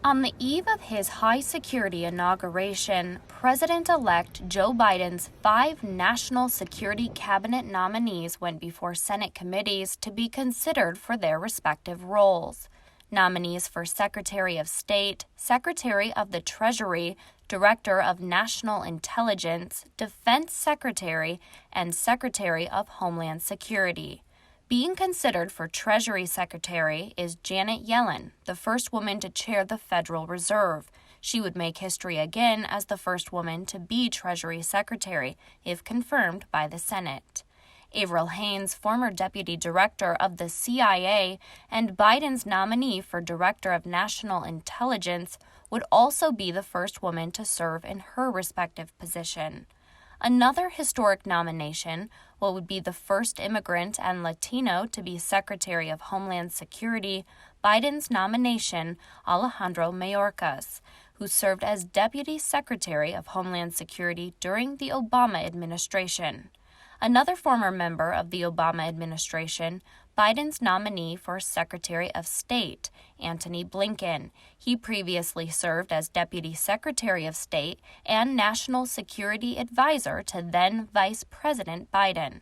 On the eve of his high-security inauguration, President-elect Joe Biden's 5 national security cabinet nominees went before Senate committees to be considered for their respective roles. Nominees for Secretary of State, Secretary of the Treasury, Director of National Intelligence, Defense Secretary, and Secretary of Homeland Security. Being considered for Treasury Secretary is Janet Yellen, the first woman to chair the Federal Reserve. She would make history again as the first woman to be Treasury Secretary, if confirmed by the Senate. Avril Haines, former Deputy Director of the CIA and Biden's nominee for Director of National Intelligence, would also be the first woman to serve in her respective position. Another historic nomination, what would be the first immigrant and Latino to be Secretary of Homeland Security, Biden's nomination, Alejandro Mayorkas, who served as Deputy Secretary of Homeland Security during the Obama administration. Another former member of the Obama administration, Biden's nominee for Secretary of State, Antony Blinken. He previously served as Deputy Secretary of State and National Security Advisor to then Vice President Biden.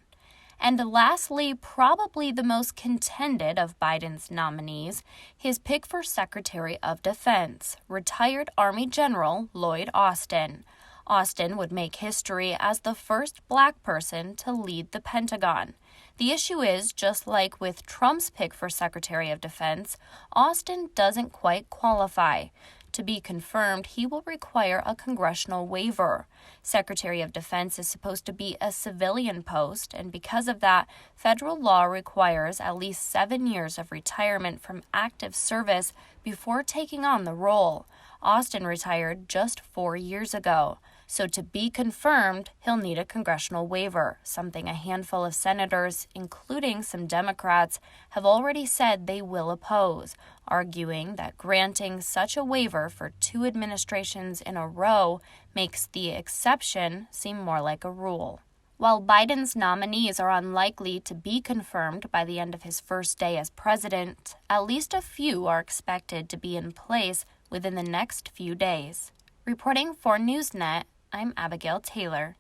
And lastly, probably the most contended of Biden's nominees, his pick for Secretary of Defense, retired Army General Lloyd Austin. Austin would make history as the first Black person to lead the Pentagon. The issue is, just like with Trump's pick for Secretary of Defense, Austin doesn't quite qualify. To be confirmed, he will require a congressional waiver. Secretary of Defense is supposed to be a civilian post, and because of that, federal law requires at least 7 years of retirement from active service before taking on the role. Austin retired just 4 years ago. So to be confirmed, he'll need a congressional waiver, something a handful of senators, including some Democrats, have already said they will oppose, arguing that granting such a waiver for 2 administrations in a row makes the exception seem more like a rule. While Biden's nominees are unlikely to be confirmed by the end of his first day as president, at least a few are expected to be in place within the next few days. Reporting for NewsNet, I'm Abigail Taylor.